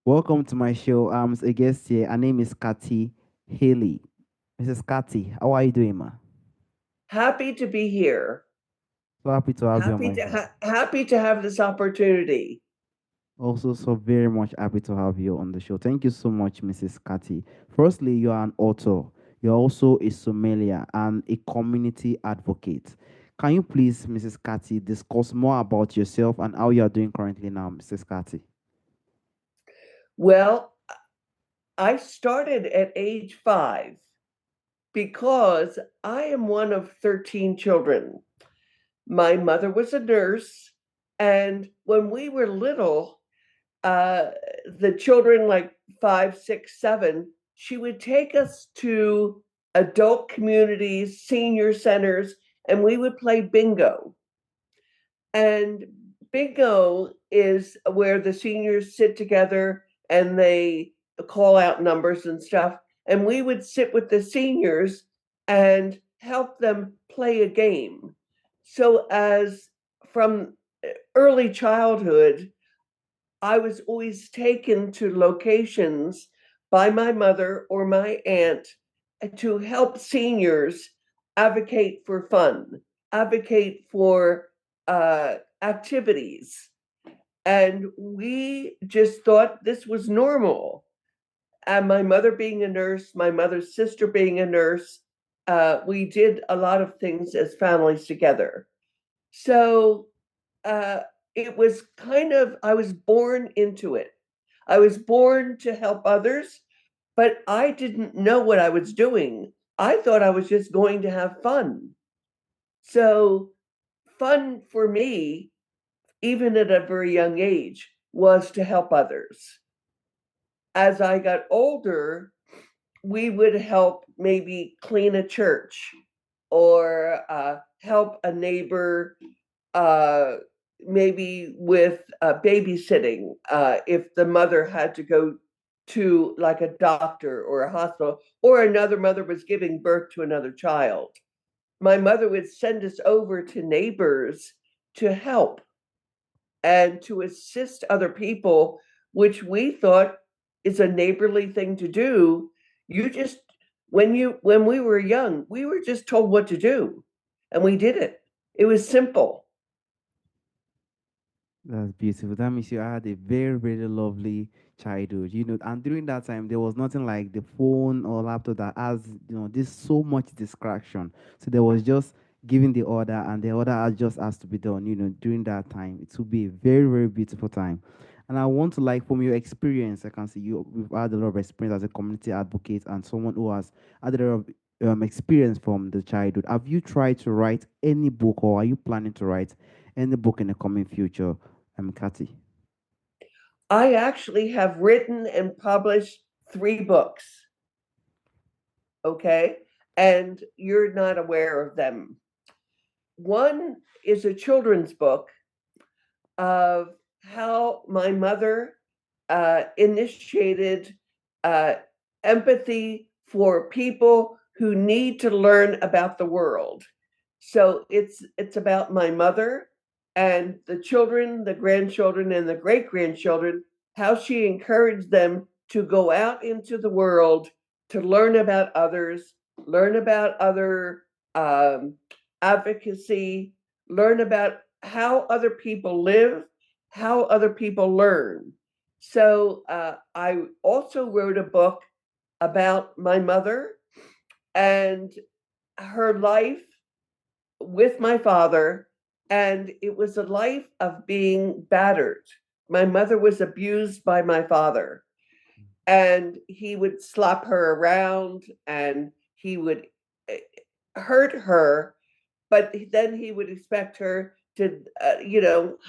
Welcome to my show. I'm a guest here. Her name is Kathy Healey. Mrs. Kathy, how are you doing, ma? Happy to be here. So happy to have you on my show. Happy to have this opportunity. Also, so very much happy to have you on the show. Thank you so much, Mrs. Kathy. Firstly, you are an author. You're also a sommelier and a community advocate. Can you please, Mrs. Kathy, discuss more about yourself and how you are doing currently now, Mrs. Kathy? Well, I started at age 5 because I am one of 13 children. My mother was a nurse, and when we were little, uh, the children like 5, 6, 7, she would take us to adult communities, senior centers, and we would play bingo. And bingo is where the seniors sit together and they call out numbers and stuff. And we would sit with the seniors and help them play a game. So, as from early childhood, I was always taken to locations by my mother or my aunt to help seniors advocate for fun, advocate for activities. And we just thought this was normal. And my mother being a nurse, my mother's sister being a nurse, we did a lot of things as families together. So uh, it was kind of, I was born into it. I was born to help others, but I didn't know what I was doing. I thought I was just going to have fun. So, fun for me, even at a very young age, was to help others. As I got older, we would help maybe clean a church or help a neighbor uh, maybe with babysitting if the mother had to go to like a doctor or a hospital, or another mother was giving birth to another child. My mother would send us over to neighbors to help and to assist other people, which we thought is a neighborly thing to do. You just when we were young, we were just told what to do, and we did it. It was simple. That's beautiful. That means you had a very, very lovely childhood, and during that time there was nothing like the phone or laptop that has, this so much distraction. So there was just giving the order and the order just has to be done, during that time. It would be a very, very beautiful time. And I want to like from your experience, I can see you've had a lot of experience as a community advocate and someone who has had a lot of experience from the childhood. Have you tried to write any book or are you planning to write any book in the coming future? Kathy. I actually have written and published 3 books, okay? And you're not aware of them. One is a children's book of how my mother initiated uh, empathy for people who need to learn about the world. So it's about my mother and the children, the grandchildren, and the great grandchildren, how she encouraged them to go out into the world to learn about others, learn about other um, advocacy, learn about how other people live, how other people learn. So I also wrote a book about my mother and her life with my father, and it was a life of being battered. My mother was abused by my father, and he would slap her around and he would eh, hurt her, but then he would expect her to,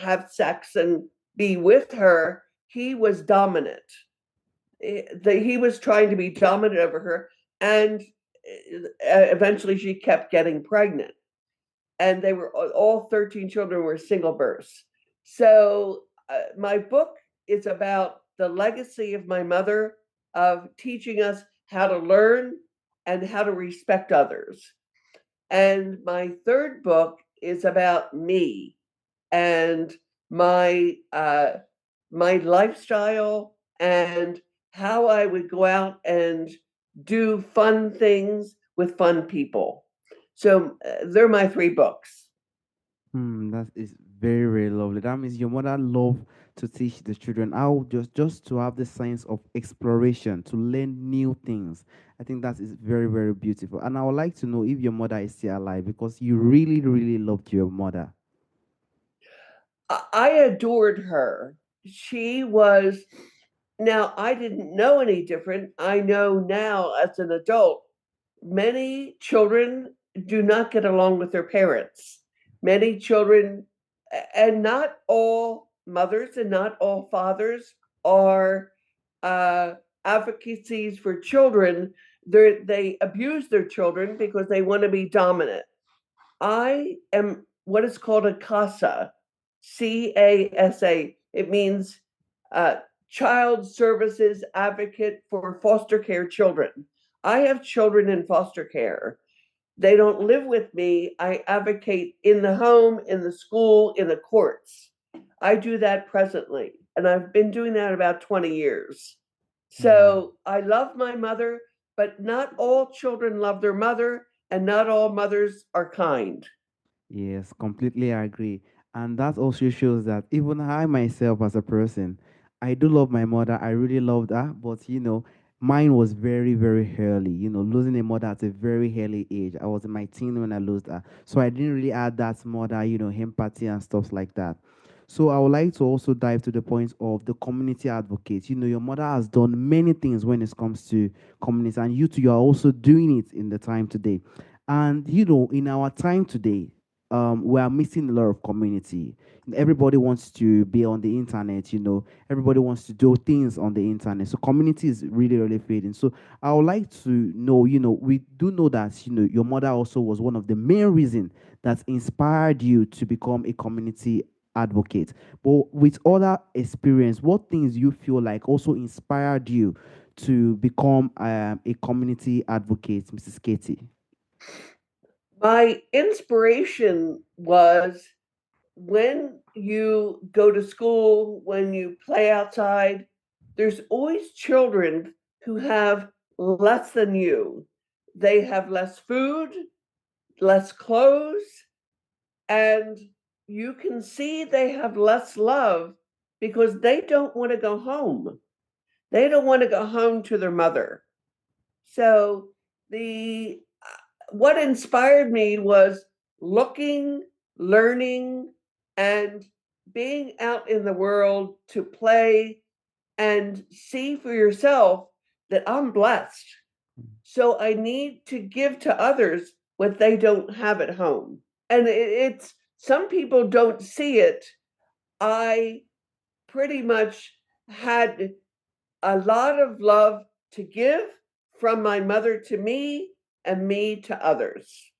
have sex and be with her. He was dominant. He was trying to be dominant over her, and eventually she kept getting pregnant, and they were all 13 children were single births. So my book is about the legacy of my mother of teaching us how to learn and how to respect others. And my third book is about me and my my lifestyle and how I would go out and do fun things with fun people. So they're my three books. That is very, very lovely. That means your mother loved to teach the children how just to have the sense of exploration, to learn new things. I think that is very, very beautiful. And I would like to know if your mother is still alive because you really, really loved your mother. I adored her. She was, now I didn't know any different. I know now as an adult, many children do not get along with their parents. Many children, and not all mothers and not all fathers are uh, advocacies for children. They abuse their children because they want to be dominant. I am what is called a CASA, CASA. It means uh, Child Services Advocate for Foster Care Children. I have children in foster care. They don't live with me. I advocate in the home, in the school, in the courts. I do that presently, and I've been doing that about 20 years. Mm. So I love my mother, but not all children love their mother, and not all mothers are kind. Yes, completely agree. And that also shows that even I myself as a person, I do love my mother. I really loved her, but mine was very, very early. Losing a mother at a very early age. I was in my teen when I lost her. So I didn't really add that mother, empathy and stuff like that. So I would like to also dive to the point of the community advocate. Your mother has done many things when it comes to community, and you too, you are also doing it in the time today. And in our time today, we are missing a lot of community. Everybody wants to be on the internet, everybody wants to do things on the internet. So community is really, really fading. So I would like to know, we do know that, your mother also was one of the main reason that inspired you to become a community advocate. But with other experience, what things you feel like also inspired you to become a community advocate, Mrs. Katie? My inspiration was when you go to school, when you play outside, there's always children who have less than you. They have less food, less clothes, and you can see they have less love because they don't want to go home. They don't want to go home to their mother. So the what inspired me was looking, learning, and being out in the world to play and see for yourself that I'm blessed. So I need to give to others what they don't have at home. And it's some people don't see it. I pretty much had a lot of love to give from my mother to me and me to others.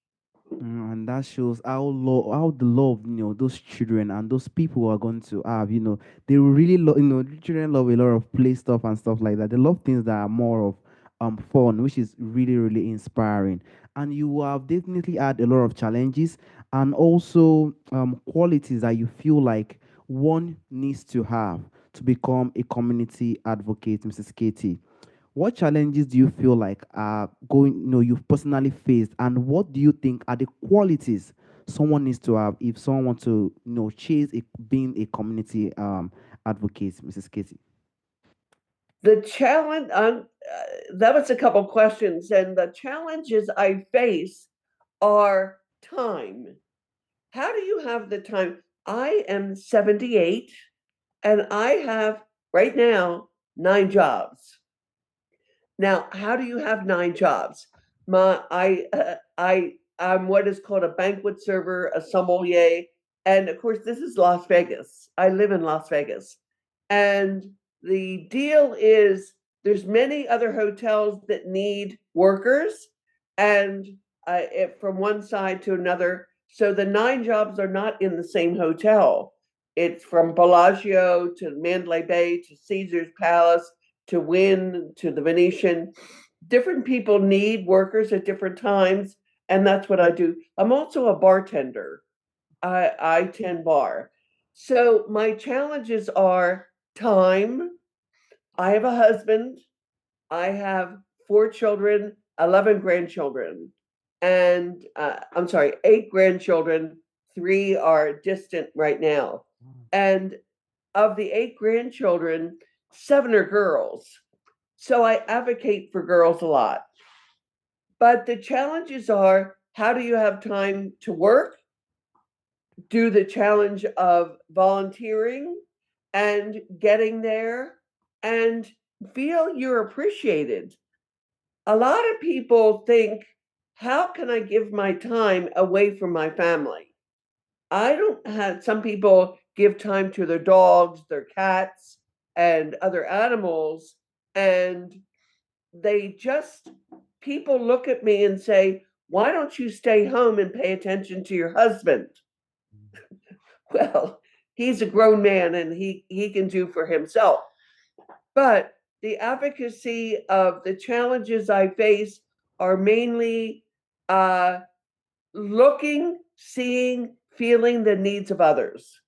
And that shows how the love those children and those people are going to have. They will really love. The children love a lot of play stuff and stuff like that. They love things that are more of fun, which is really, really inspiring. And you have definitely had a lot of challenges and also qualities that you feel like one needs to have to become a community advocate, Mrs. Katie. What challenges do you feel like are you've personally faced, and what do you think are the qualities someone needs to have if someone wants to, chase being a community advocate, Mrs. Katie? The challenge that was a couple questions, and the challenges I face are time. How do you have the time? I am 78 and I have right now 9 jobs. Now, how do you have 9 jobs? I'm what is called a banquet server, a sommelier, and of course, this is Las Vegas. I live in Las Vegas, and the deal is there's many other hotels that need workers, and from one side to another. So the 9 jobs are not in the same hotel. It's from Bellagio to Mandalay Bay to Caesar's Palace to Wynn to the Venetian. Different people need workers at different times, and that's what I do. I'm also a bartender. I tend bar. So my challenges are time. I have a husband. I have 4 children, 11 grandchildren, and I'm sorry, 8 grandchildren. 3 are distant right now. And of the 8 grandchildren, 7 are girls. So I advocate for girls a lot. But the challenges are, how do you have time to work, do the challenge of volunteering and getting there, and feel you're appreciated? A lot of people think, how can I give my time away from my family? I don't have, some people give time to their dogs, their cats, and other animals, and they just, people look at me and say, why don't you stay home and pay attention to your husband? Well, he's a grown man and he can do for himself. But the advocacy of the challenges I face are mainly uh, looking, seeing, feeling the needs of others.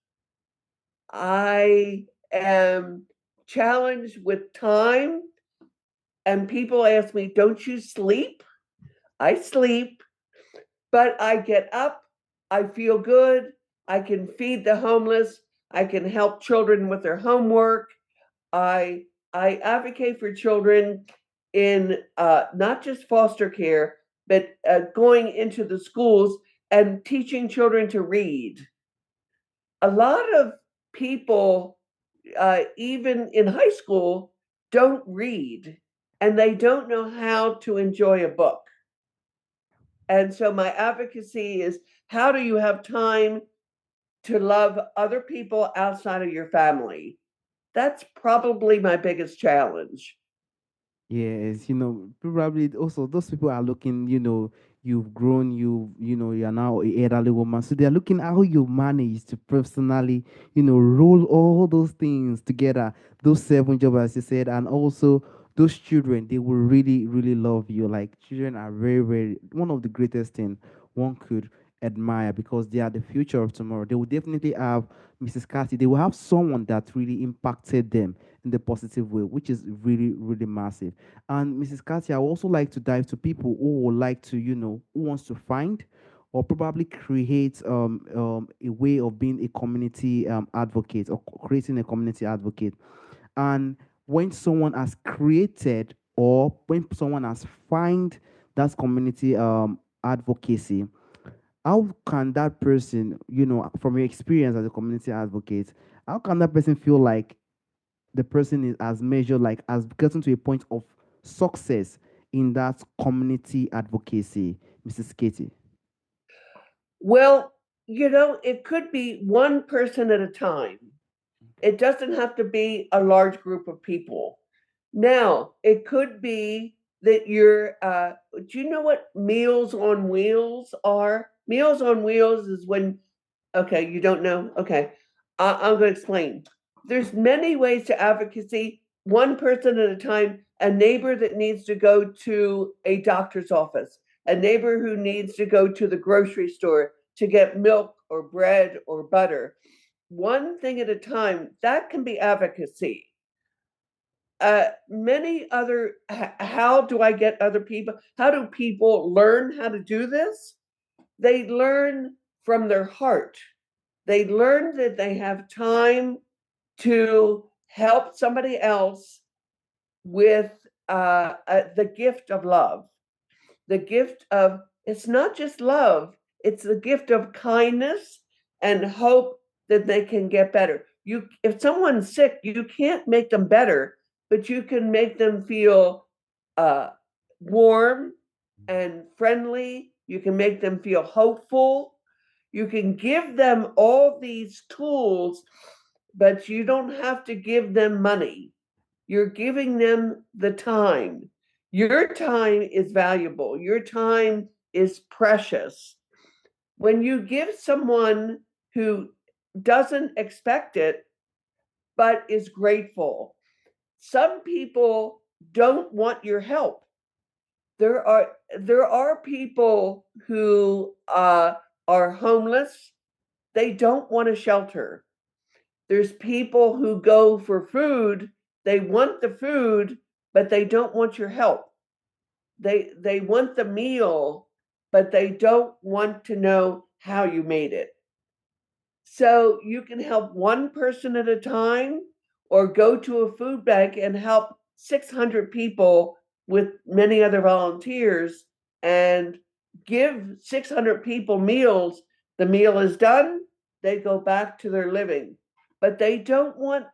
I am challenged with time, and people ask me, don't you sleep? I sleep, but I get up, I feel good, I can feed the homeless, I can help children with their homework. I I advocate for children in not just foster care, but going into the schools and teaching children to read. A lot of people, even in high school, don't read and they don't know how to enjoy a book. And so my advocacy is, how do you have time to love other people outside of your family? That's probably my biggest challenge. Yes, probably also those people are looking, you've grown, you're now a elderly woman. So they're looking how you manage to personally, roll all those things together, those 7 jobs, as you said, and also those children, they will really, really love you. Like children are very, very one of the greatest thing one could admire because they are the future of tomorrow. They will definitely have Mrs. Cathy, they will have someone that really impacted them in the positive way, which is really, really massive. And Mrs. Katya, I would also like to dive to people who would like to, who wants to find or probably create a way of being a community advocate or creating a community advocate. And when someone has created or when someone has find that community advocacy, how can that person, from your experience as a community advocate, how can that person feel like the person is as measured like as getting to a point of success in that community advocacy, Mrs. Katie? Well, it could be one person at a time. It doesn't have to be a large group of people. Now, it could be that do you know what Meals on Wheels are? Meals on Wheels is when, okay, you don't know? Okay. I'm going to explain. There's many ways to advocacy, one person at a time, a neighbor that needs to go to a doctor's office, a neighbor who needs to go to the grocery store to get milk or bread or butter. One thing at a time, that can be advocacy. Many other, how do I get other people? How do people learn how to do this? They learn from their heart. They learn that they have time to help somebody else with the gift of love. The gift of, it's not just love, it's the gift of kindness and hope that they can get better. If someone's sick, you can't make them better, but you can make them feel uh, warm and friendly. You can make them feel hopeful. You can give them all these tools, but you don't have to give them money. You're giving them the time. Your time is valuable. Your time is precious. When you give someone who doesn't expect it, but is grateful, some people don't want your help. There are people who are homeless. They don't want a shelter. There's people who go for food. They want the food, but they don't want your help. They want the meal, but they don't want to know how you made it. So you can help one person at a time or go to a food bank and help 600 people with many other volunteers and give 600 people meals. The meal is done, they go back to their living. But they don't want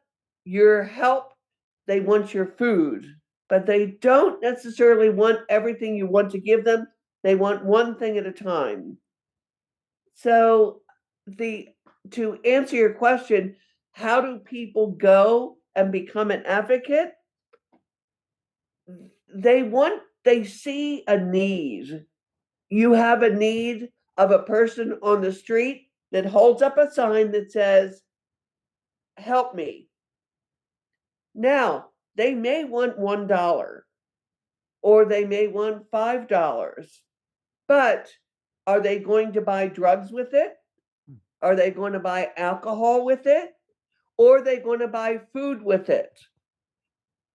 your help, they want your food. But they don't necessarily want everything you want to give them. They want one thing at a time. So the to answer your question, how do people go and become an advocate? They see a need. You have a need of a person on the street that holds up a sign that says, "Help me." Now, they may want $1 or they may want $5, but are they going to buy drugs with it? Are they going to buy alcohol with it? Or are they going to buy food with it?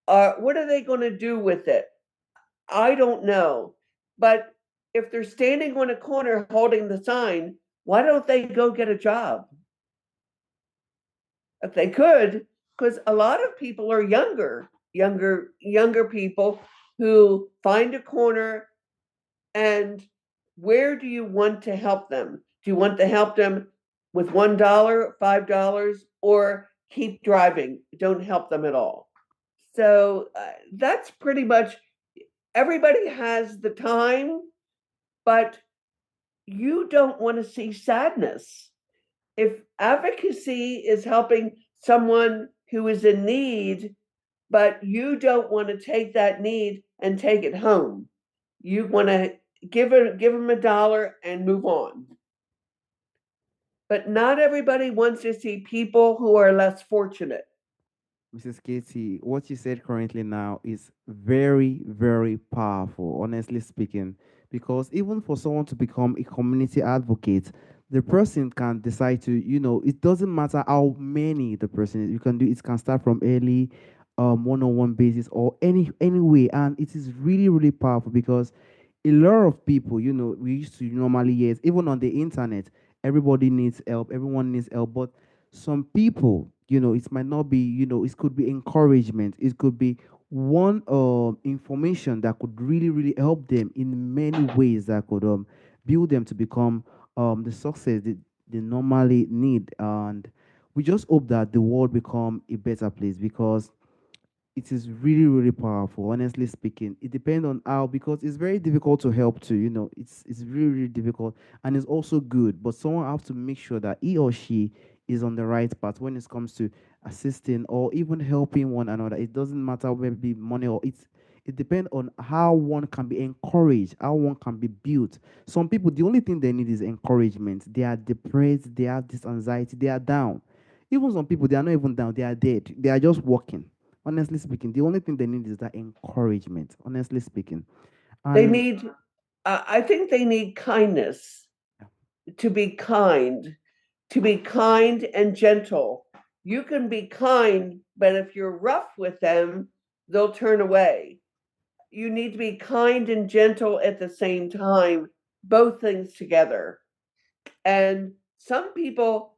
What are they going to do with it? I don't know. But if they're standing on a corner holding the sign, why don't they go get a job? If they could, because a lot of people are younger people who find a corner. And where do you want to help them? Do you want to help them with $1, $5, or keep driving? Don't help them at all. So that's pretty much, everybody has the time, but you don't want to see sadness. If advocacy is helping someone who is in need, but you don't want to take that need and take it home, you want to give them $1 and move on. But not everybody wants to see people who are less fortunate. Mrs. Katie, what you said currently now is very, very powerful, honestly speaking, because even for someone to become a community advocate, the person can decide to, it doesn't matter how many the person is, you can do it can start from early one-on-one basis or any way. And it is really, really powerful because a lot of people, we used to normally hear it, even on the internet, everybody needs help, everyone needs help, but some people, it might not be, it could be encouragement, it could be one information that could really, really help them in many ways that could build them to become the success they normally need. And we just hope that the world become a better place because it is really, really powerful, honestly speaking. It depends on how, because it's very difficult to help too, it's really, really difficult, and it's also good, but someone have to make sure that he or she is on the right path when it comes to assisting or even helping one another. It doesn't matter whether it be money or it depends on how one can be encouraged, how one can be built. Some people, the only thing they need is encouragement. They are depressed, they have this anxiety, they are down. Even some people, they are not even down, they are dead, they are just walking. Honestly speaking, the only thing they need is that encouragement. Honestly speaking, They and need, I think they need kindness, yeah, to be kind, to be kind and gentle. You can be kind, but if you're rough with them, they'll turn away. You need to be kind and gentle at the same time, both things together. And some people,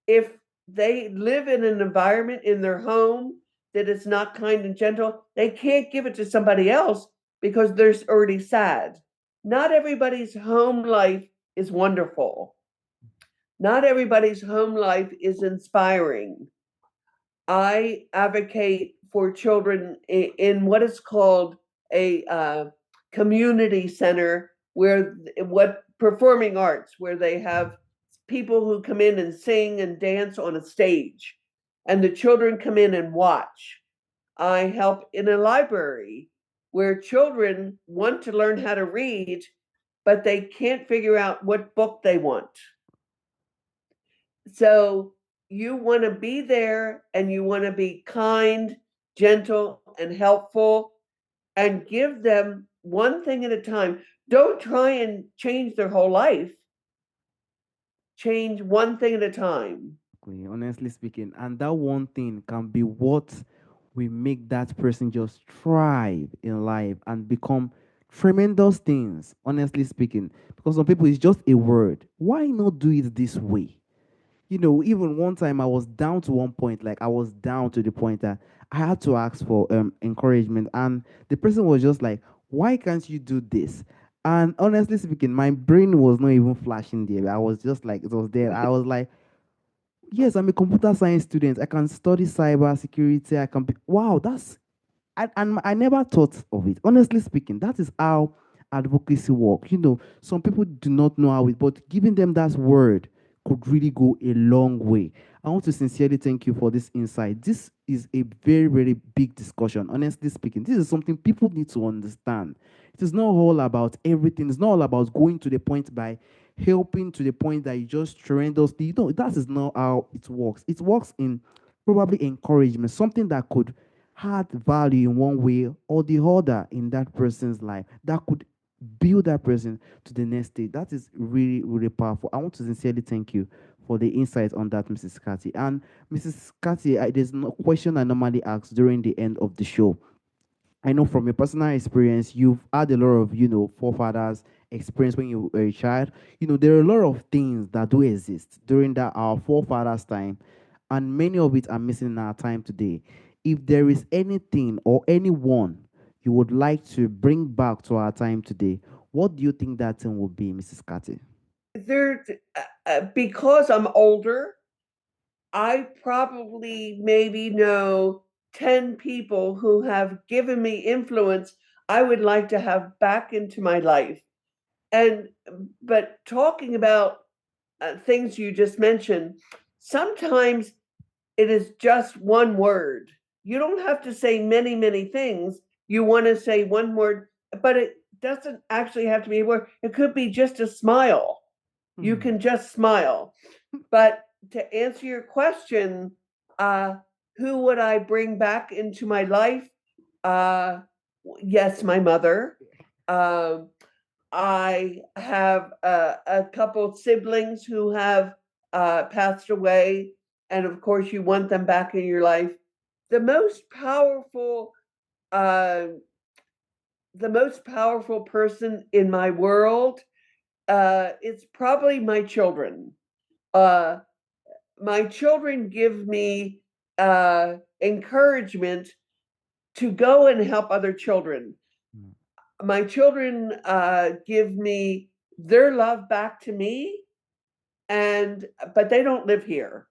if they live in an environment in their home that is not kind and gentle, they can't give it to somebody else because they're already sad. Not everybody's home life is wonderful. Not everybody's home life is inspiring. I advocate for children in what is called a community center, where what performing arts, where they have people who come in and sing and dance on a stage, and the children come in and watch. I help in a library where children want to learn how to read, but they can't figure out what book they want. So you want to be there and you want to be kind, gentle, and helpful, and give them one thing at a time. Don't try and change their whole life. Change one thing at a time. honestly speaking, and that one thing can be what we make that person just thrive in life and become tremendous things, honestly speaking. Because some people, it's just a word. Why not do it this way? Even one time I was down to one point, like I was down to the point that I had to ask for encouragement, and the person was just like, "Why can't you do this?" And honestly speaking, my brain was not even flashing there. I was just like, it was there. I was like, "Yes, I'm a computer science student. I can study cyber security. I can be, wow, that's and I never thought of it. Honestly speaking, that is how advocacy work. Some people do not know how it, but giving them that word could really go a long way. I want to sincerely thank you for this insight. This is a very, very big discussion. Honestly speaking, this is something people need to understand. It is not all about everything. It's not all about going to the point by helping to the point that you just tremendously. That is not how it works. It works in probably encouragement, something that could add value in one way or the other in that person's life that could build that person to the next stage. That is really, really powerful. I want to sincerely thank you for the insight on that, Mrs. Cathy. And Mrs. Cathy, there's no question I normally ask during the end of the show. I know from your personal experience, you've had a lot of, forefathers experience when you were a child. There are a lot of things that do exist during that our forefathers' time, and many of it are missing in our time today. If there is anything or anyone you would like to bring back to our time today, what do you think that thing will be, Mrs. Cathy? There, because I'm older, I probably maybe know 10 people who have given me influence I would like to have back into my life. And, but talking about things you just mentioned, sometimes it is just one word. You don't have to say many, many things. You want to say one word, but it doesn't actually have to be a word. It could be just a smile. You Hmm. can just smile. But to answer your question, uh, who would I bring back into my life? Uh, yes, my mother. Um, I have a couple siblings who have passed away, and of course, you want them back in your life. The most powerful, uh, the most powerful person in my world, it's probably my children. Uh, my children give me encouragement to go and help other children. Hmm. My children give me their love back to me, and but they don't live here.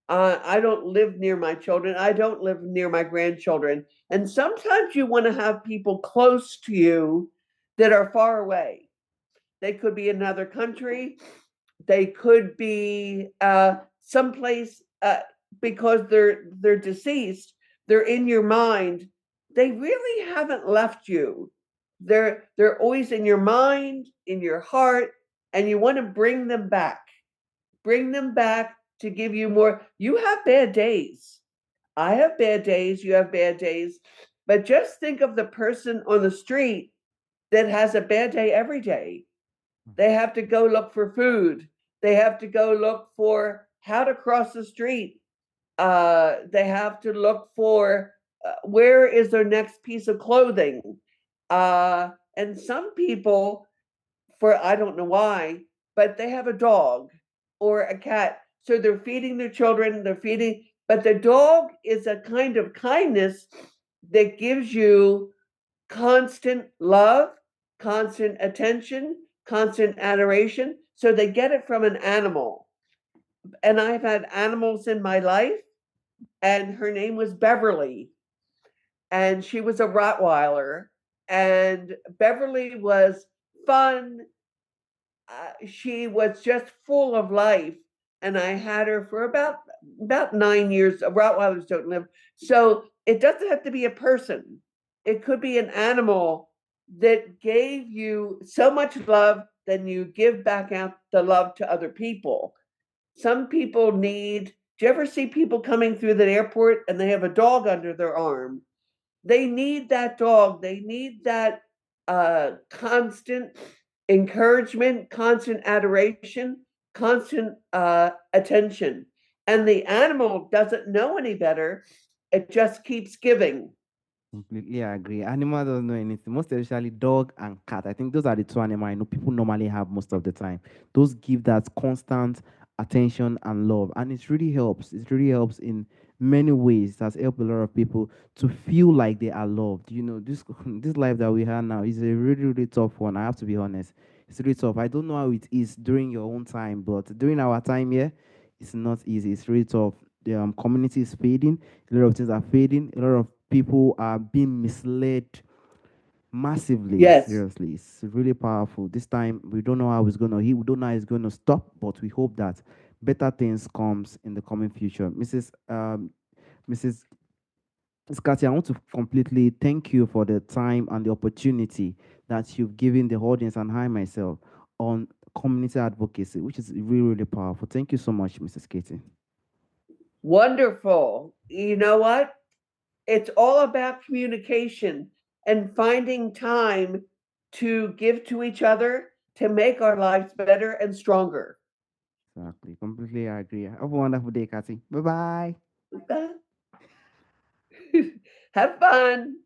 I don't live near my children. I don't live near my grandchildren. And sometimes you want to have people close to you that are far away. They could be in another country. They could be someplace because they're deceased. They're in your mind. They really haven't left you. They're always in your mind, in your heart, and you want to bring them back. Bring them back to give you more. You have bad days. I have bad days. You have bad days. But just think of the person on the street that has a bad day every day. They have to go look for food. They have to go look for how to cross the street. They have to look for where is their next piece of clothing. And some people, for I don't know why, but they have a dog or a cat. So they're feeding their children, they're feeding, but the dog is a kind of kindness that gives you constant love, constant attention, constant adoration. So they get it from an animal. And I've had animals in my life, and her name was Beverly, and she was a Rottweiler. And Beverly was fun. She was just full of life, and I had her for about 9 years. Rottweilers don't live, so it doesn't have to be a person. It could be an animal that gave you so much love, then you give back out the love to other people. Some people need. Do you ever see people coming through the airport and they have a dog under their arm? They need that dog. They need that constant encouragement, constant adoration, constant attention. And the animal doesn't know any better. It just keeps giving. Completely agree. Animal doesn't know anything, most especially dog and cat. I think those are the two animals I know people normally have most of the time. Those give that constant attention and love, and it really helps. It really helps in many ways. It has helped a lot of people to feel like they are loved. This this life that we have now is a really really tough one. I have to be honest. It's really tough. I don't know how it is during your own time, but during our time here, it's not easy. It's really tough. The community is fading. A lot of things are fading. A lot of people are being misled massively. Yes. Seriously, it's really powerful. This time we don't know how it's gonna hit. We don't know how it's gonna stop, but we hope that better things comes in the coming future. Mrs. Scotty, I want to completely thank you for the time and the opportunity that you've given the audience and I myself on community advocacy, which is really, really powerful. Thank you so much, Mrs. Katie. Wonderful. You know what? It's all about communication and finding time to give to each other to make our lives better and stronger. Exactly. Completely agree. Have a wonderful day, Katy. Bye bye. Have fun.